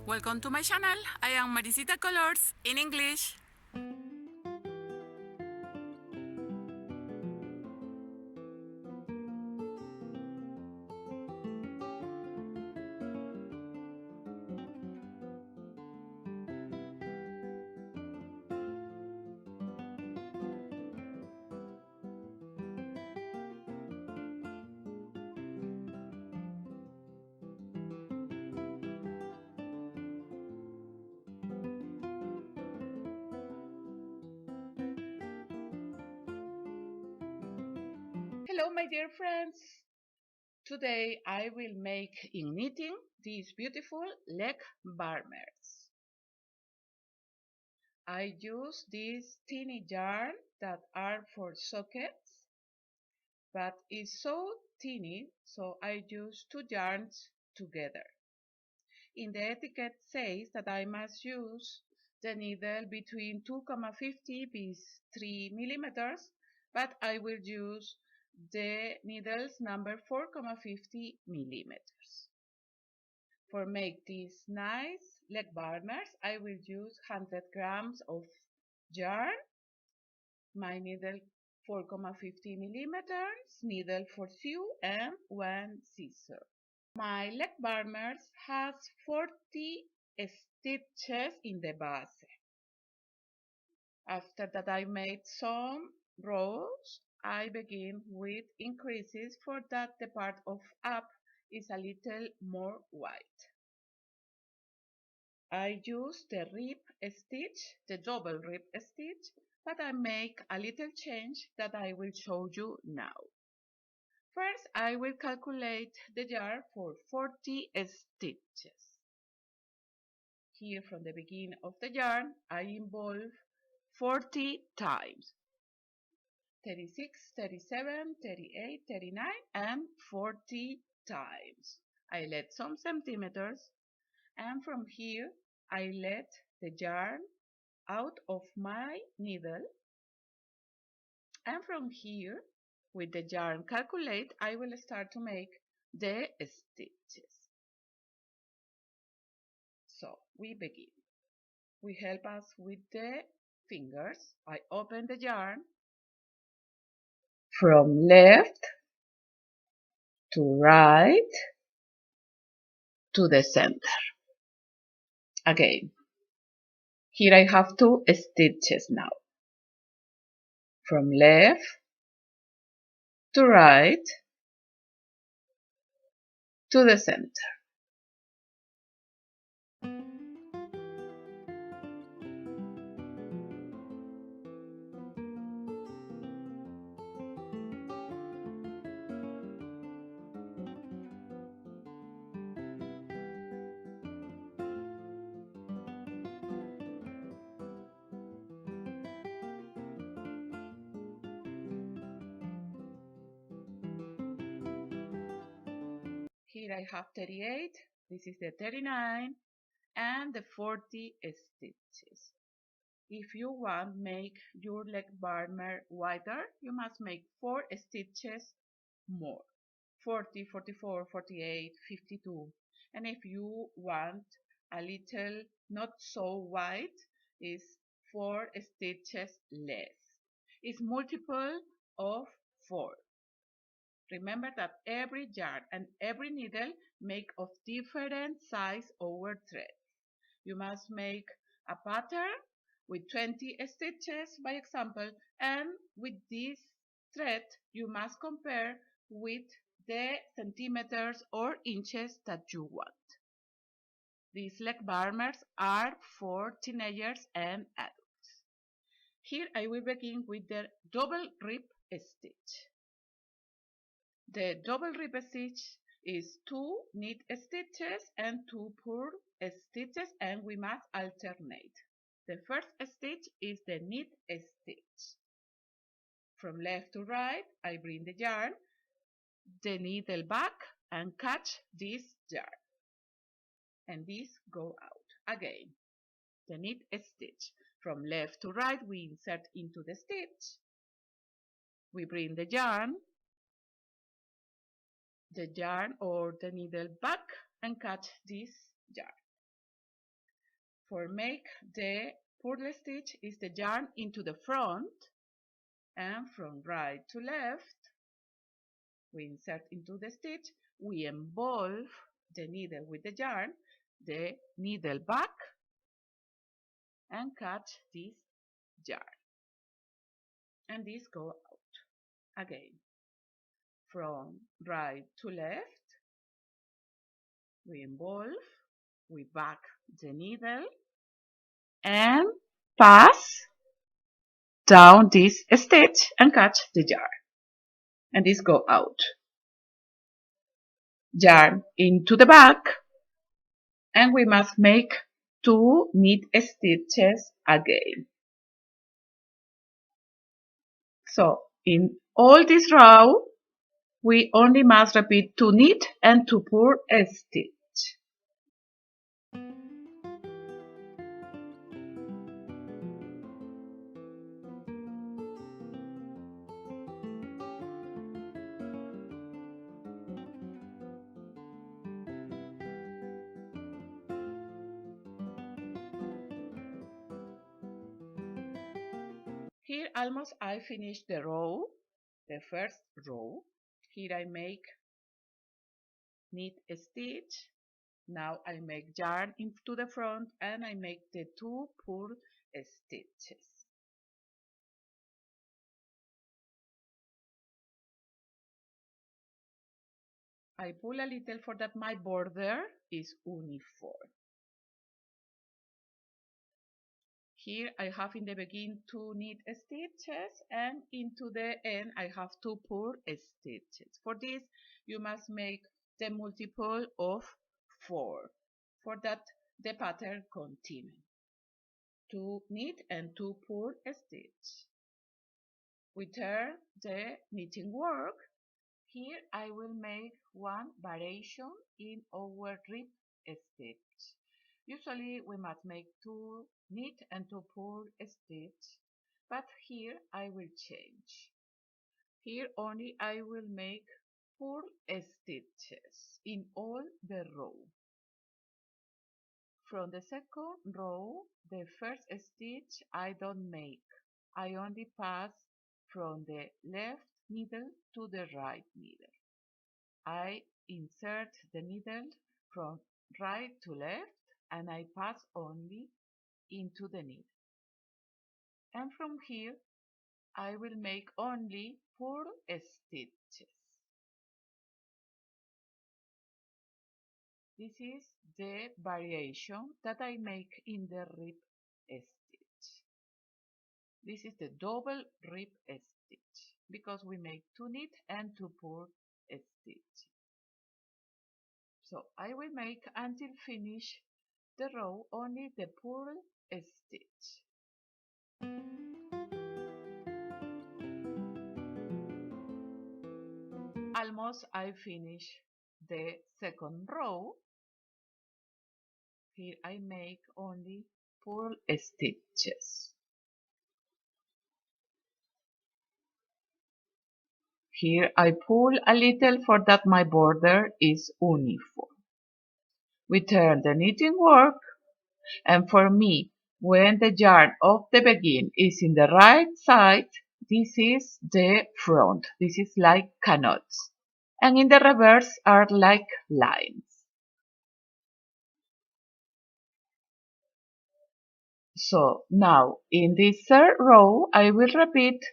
Welcome to my channel. I am Maricita Colors in English. Hello, my dear friends. Today I will make in knitting these beautiful leg warmers. I use these tiny yarn that are for sockets, but it's so tiny, so I use two yarns together. In the etiquette says that I must use the needle between 2,50 by 3 millimeters, but I will use the needles number 4,50 millimeters. For make these nice leg warmers, I will use 100 grams of yarn, my needle 4,50 millimeters, needle for sew, and one scissor. My leg warmers has 40 stitches in the base. After that I made some rows, I begin with increases for that the part of up is a little more wide. I use the rib stitch, the double rib stitch, but I make a little change that I will show you now. First, I will calculate the yarn for 40 stitches. Here from the beginning of the yarn, I involve 40 times. 36, 37, 38, 39, and 40 times. I let some centimeters, and from here I let the yarn out of my needle, and from here with the yarn calculate I will start to make the stitches. So we begin. We help us with the fingers. I open the yarn from left to right to the center. Again, here I have two stitches now. From left to right to the center. Here I have 38, this is the 39, and the 40 stitches. If you want to make your leg warmer wider, you must make 4 stitches more. 40, 44, 48, 52. And if you want a little not so wide, is 4 stitches less. It's multiple of 4. Remember that every yarn and every needle make of different size over threads. You must make a pattern with 20 stitches by example, and with this thread you must compare with the centimeters or inches that you want. These leg warmers are for teenagers and adults. Here I will begin with the double rib stitch. The double rib stitch is 2 knit stitches and 2 purl stitches, and we must alternate. The first stitch is the knit stitch. From left to right, I bring the yarn, the needle back, and catch this yarn. And this go out. Again, the knit stitch. From left to right, we insert into the stitch. We bring the yarn or the needle back and catch this yarn. For make the purl stitch is the yarn into the front, and from right to left we insert into the stitch, we involve the needle with the yarn, the needle back, and catch this yarn. And this go out again. From right to left, we involve, we back the needle, and pass down this stitch and catch the yarn. And this go out. Yarn into the back, and we must make 2 knit stitches again. So in all this row, we only must repeat 2 knit and 2 purl stitch. Here almost I finished the row, the first row. Here I make knit stitch. Now I make yarn into the front and I make the 2 purl stitches. I pull a little for that my border is uniform. Here I have in the beginning 2 knit stitches, and into the end I have 2 purl stitches. For this you must make the multiple of 4, for that the pattern continue. 2 knit and 2 purl stitch. We turn the knitting work. Here I will make one variation in our rib stitch. Usually we must make 2 knit and 2 purl stitch, but here I will change. Here only I will make purl stitches in all the row. From the second row, the first stitch I don't make. I only pass from the left needle to the right needle. I insert the needle from right to left and I pass only into the needle. And from here I will make only 4 stitches. This is the variation that I make in the rib stitch. This is the double rib stitch because we make 2 knit and 2 purl stitch. So I will make until finish the row only the purl stitch. Almost I finish the second row. Here I make only purl stitches. Here I pull a little for that my border is uniform. We turn the knitting work, and for me, when the yarn of the begin is in the right side, this is the front. This is like canots. And in the reverse are like lines. So now in this third row, I will repeat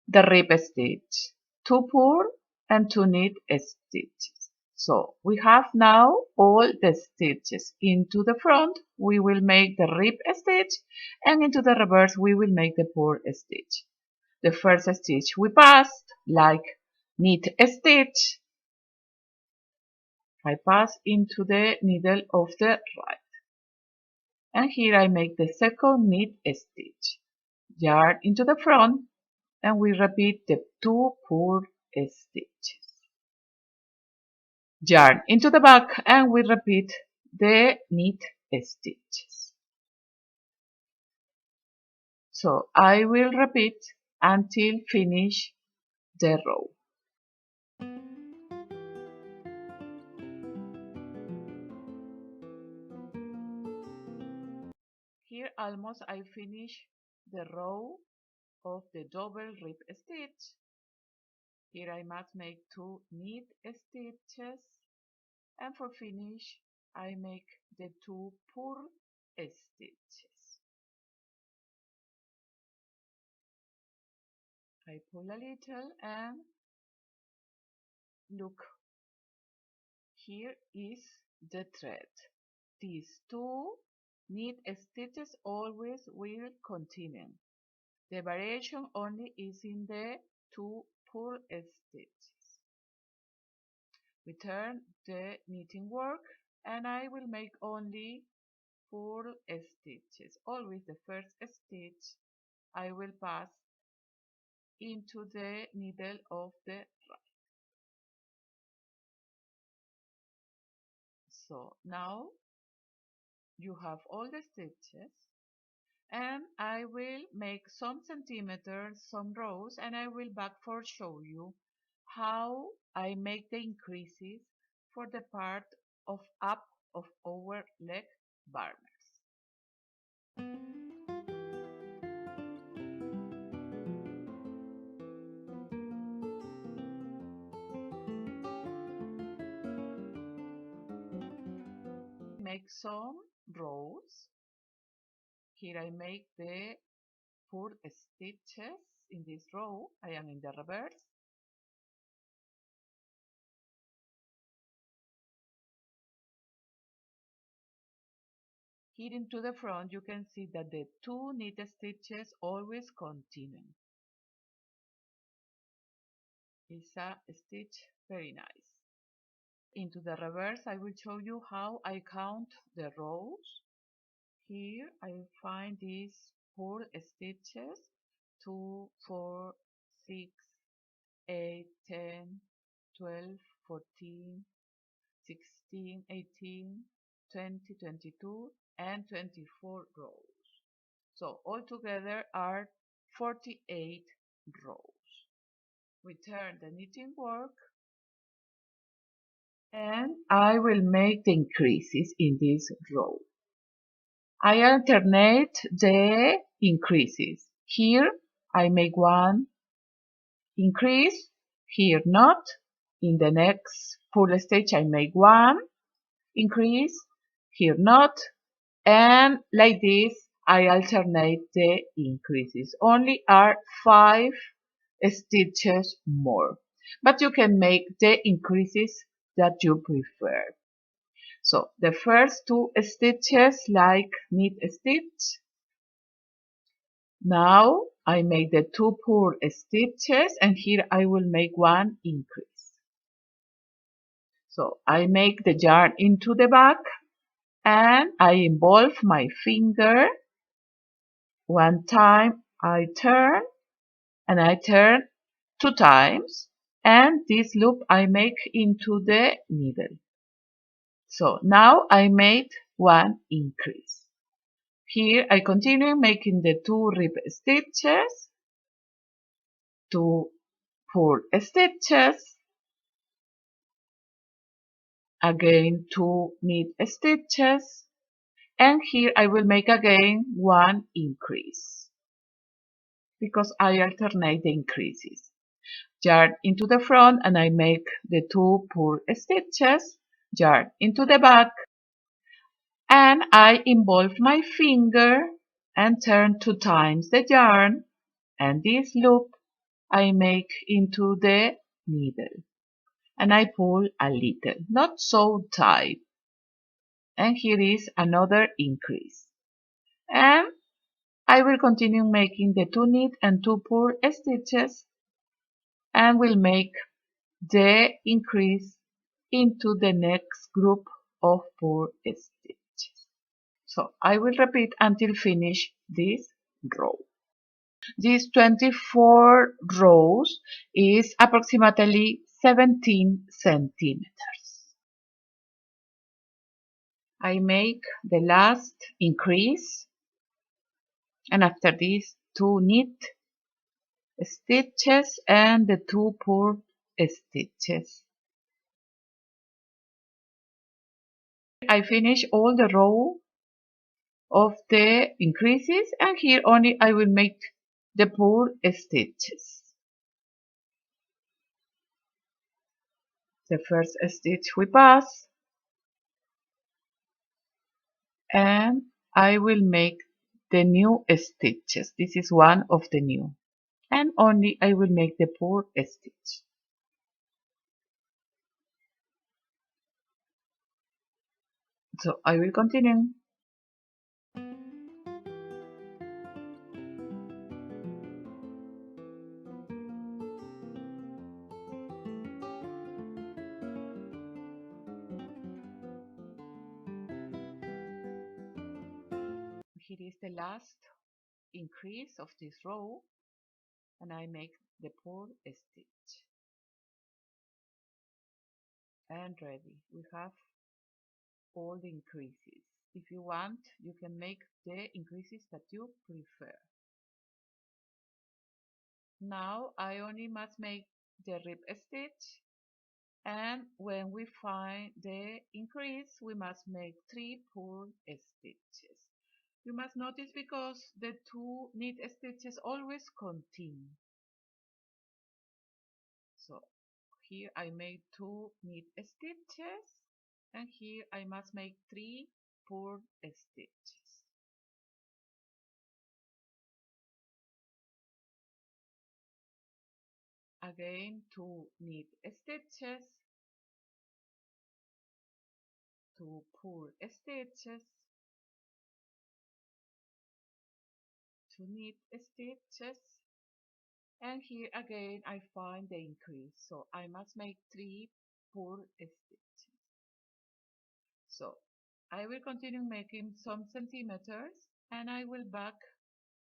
the rib stitch, 2 purl and 2 knit stitches. So we have now all the stitches. Into the front we will make the rib stitch, and into the reverse we will make the purl stitch. The first stitch we passed like knit stitch. I pass into the needle of the right. And here I make the second knit stitch. Yarn into the front, and we repeat the 2 purl stitches. Yarn into the back, and we repeat the knit stitches. So I will repeat until finish the row. Here almost I finish the row of the double rib stitch. Here I must make 2 knit stitches, and for finish I make the 2 purl stitches. I pull a little and look, here is the thread. These 2 knit stitches always will continue. The variation only is in the 2 purl stitches. We turn the knitting work and I will make only purl stitches. Always the first stitch I will pass into the needle of the right. So now you have all the stitches, and I will make some centimeters, some rows, and I will back for show you how I make the increases for the part of up of our leg varmers. Make some rows. Here I make the 4 stitches in this row. I am in the reverse. Here into the front you can see that the 2 knit stitches always continue. It's a stitch very nice. Into the reverse I will show you how I count the rows. Here I find these 4 stitches, 2, 4, 6, 8, 10, 12, 14, 16, 18, 20, 22, and 24 rows. So altogether are 48 rows. We turn the knitting work and I will make the increases in this row. I alternate the increases. Here I make 1 increase, here not. In the next full stitch I make 1 increase, here not, and like this I alternate the increases. Only are 5 stitches more, but you can make the increases that you prefer. So the first 2 stitches like knit stitch. Now I make the 2 purl stitches, and here I will make 1 increase. So I make the yarn into the back and I involve my finger. One time I turn, and I turn 2 times, and this loop I make into the needle. So now I made 1 increase. Here I continue making the 2 rib stitches, 2 purl stitches, again 2 knit stitches, and here I will make again 1 increase because I alternate the increases. Yarn into the front and I make the 2 purl stitches, yarn into the back, and I involve my finger and turn 2 times the yarn, and this loop I make into the needle, and I pull a little, not so tight, and here is another increase. And I will continue making the 2 knit and 2 purl stitches, and will make the increase into the next group of purl stitches. So I will repeat until finish this row. These 24 rows is approximately 17 centimeters. I make the last increase, and after this 2 knit stitches and the 2 purl stitches. I finish all the row of the increases, and here only I will make the purl stitches. The first stitch we pass, and I will make the new stitches. This is one of the new, and only I will make the purl stitch. So I will continue. Here is the last increase of this row, and I make the purl stitch. And ready. We have all the increases. If you want, you can make the increases that you prefer. Now I only must make the rib stitch, and when we find the increase, we must make 3 purl stitches. You must notice because the 2 knit stitches always continue. So here I made 2 knit stitches, and here I must make 3 purl stitches. Again 2 knit stitches, 2 purl stitches, 2 knit stitches, and here again I find the increase, so I must make 3 purl stitches. So I will continue making some centimeters, and I will back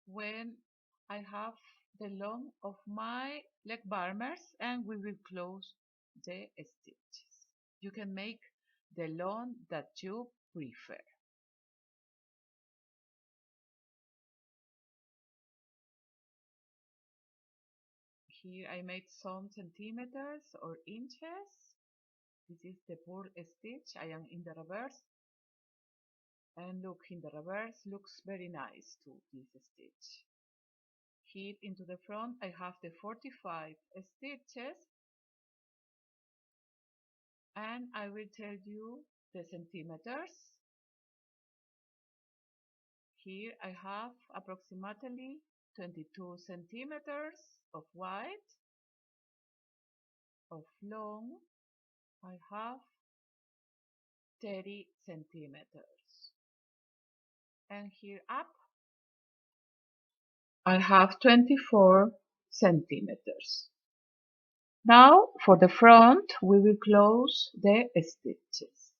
when I have the long of my leg warmers, and we will close the stitches. You can make the long that you prefer. Here I made some centimeters or inches. This is the purl stitch. I am in the reverse, and look, in the reverse looks very nice too, this stitch. Here into the front I have the 45 stitches, and I will tell you the centimeters. Here I have approximately 22 centimeters of wide, of long I have 30 centimeters, and here up I have 24 centimeters. Now for the front we will close the stitches.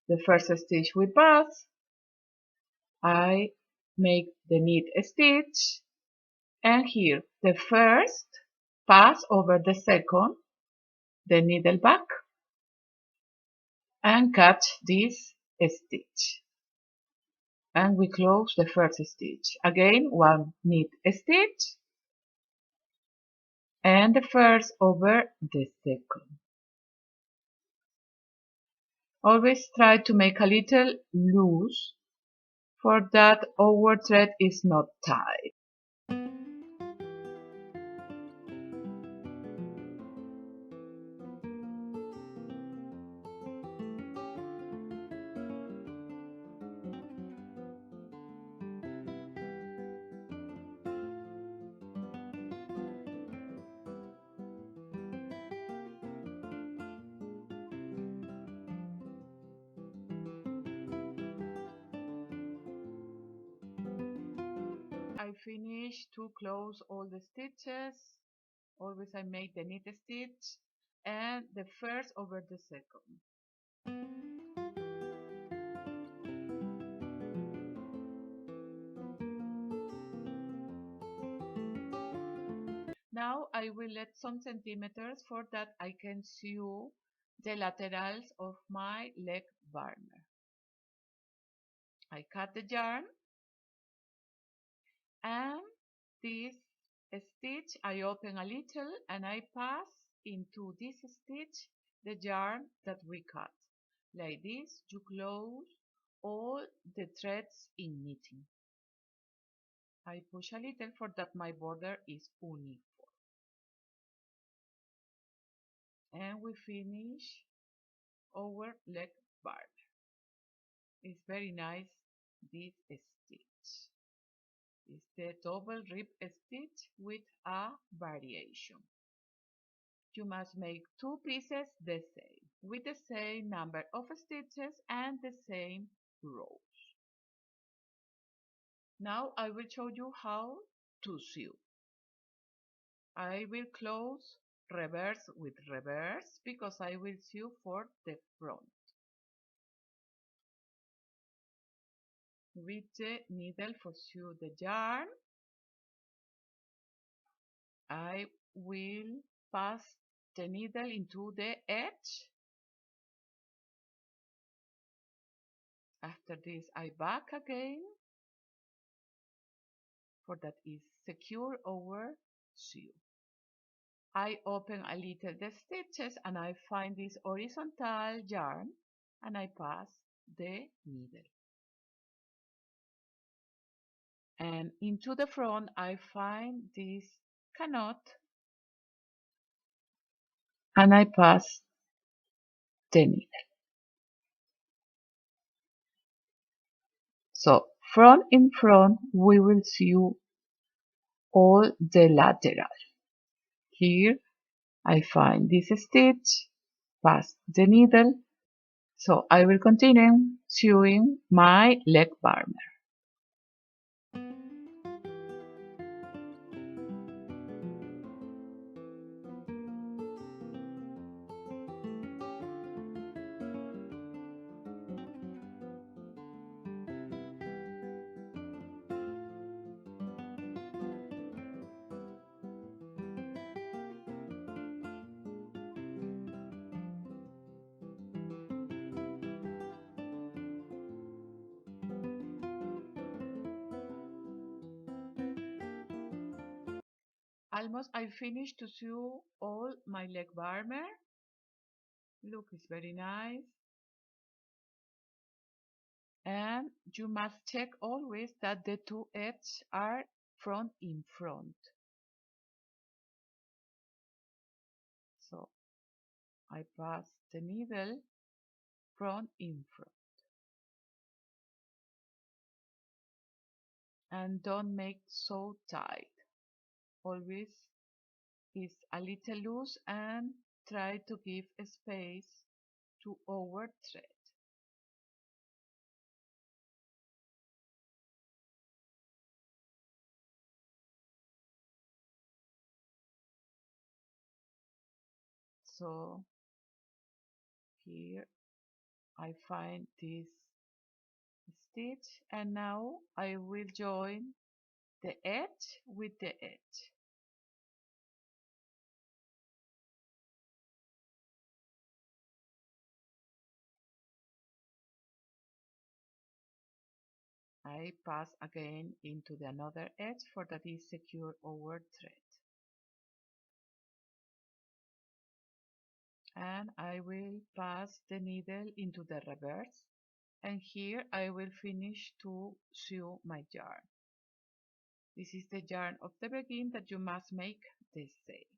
The first stitch we pass, I make the knit stitch, and here the first pass over the second, the needle back, and catch this stitch, and we close the first stitch. Again one knit stitch, and the first over the second. Always try to make a little loose for that our thread is not tight. I finish to close all the stitches. Always I make the knit stitch and the first over the second. Now I will let some centimeters for that I can sew the laterals of my leg warmer. I cut the yarn, and this stitch I open a little and I pass into this stitch the yarn that we cut. Like this you close all the threads in knitting. I push a little for that my border is uniform. And we finish our leg bar. It's very nice, this stitch. It's the double rib stitch with a variation. You must make two pieces the same, with the same number of stitches and the same rows. Now I will show you how to sew. I will close reverse with reverse because I will sew for the front. With the needle for sew the yarn, I will pass the needle into the edge. After this I back again for that is secure our sew. I open a little the stitches and I find this horizontal yarn and I pass the needle. And into the front I find this canot and I pass the needle. So front in front we will sew all the lateral. Here I find this stitch, pass the needle, so I will continue sewing my leg warmer. Almost I finished to sew all my leg warmer. Look, it's very nice. And you must check always that the two edges are front in front. So I pass the needle front in front. And don't make so tight. Always is a little loose and try to give space to our thread. So here I find this stitch and now I will join the edge with the edge. I pass again into the another edge for that is secure our thread. And I will pass the needle into the reverse and here I will finish to sew my yarn. This is the yarn of the beginning that you must make the same.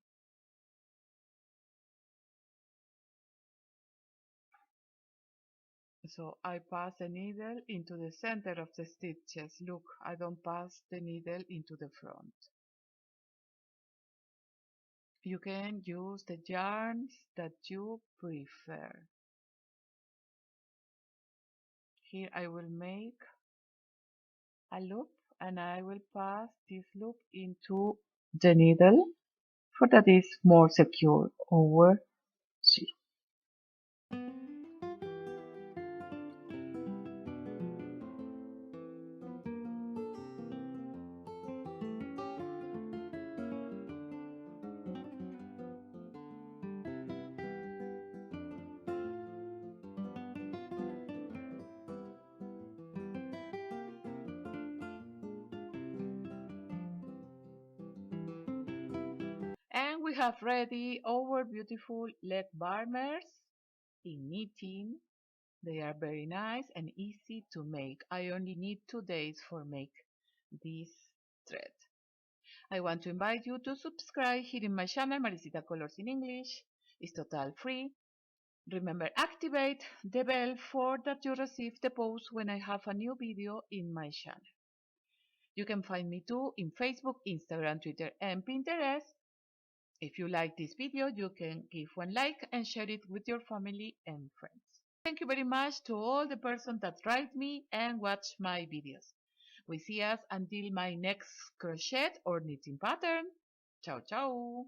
So I pass the needle into the center of the stitches. Look, I don't pass the needle into the front. You can use the yarns that you prefer. Here I will make a loop and I will pass this loop into the needle for that is more secure over zero. And we have ready our beautiful leg warmers in knitting. They are very nice and easy to make. I only need 2 days for make this thread. I want to invite you to subscribe here in my channel, Maricita Colors in English. It's total free. Remember, activate the bell for that you receive the post when I have a new video in my channel. You can find me too in Facebook, Instagram, Twitter, and Pinterest. If you like this video, you can give one like and share it with your family and friends. Thank you very much to all the persons that write me and watch my videos. We see us until my next crochet or knitting pattern. Ciao, ciao!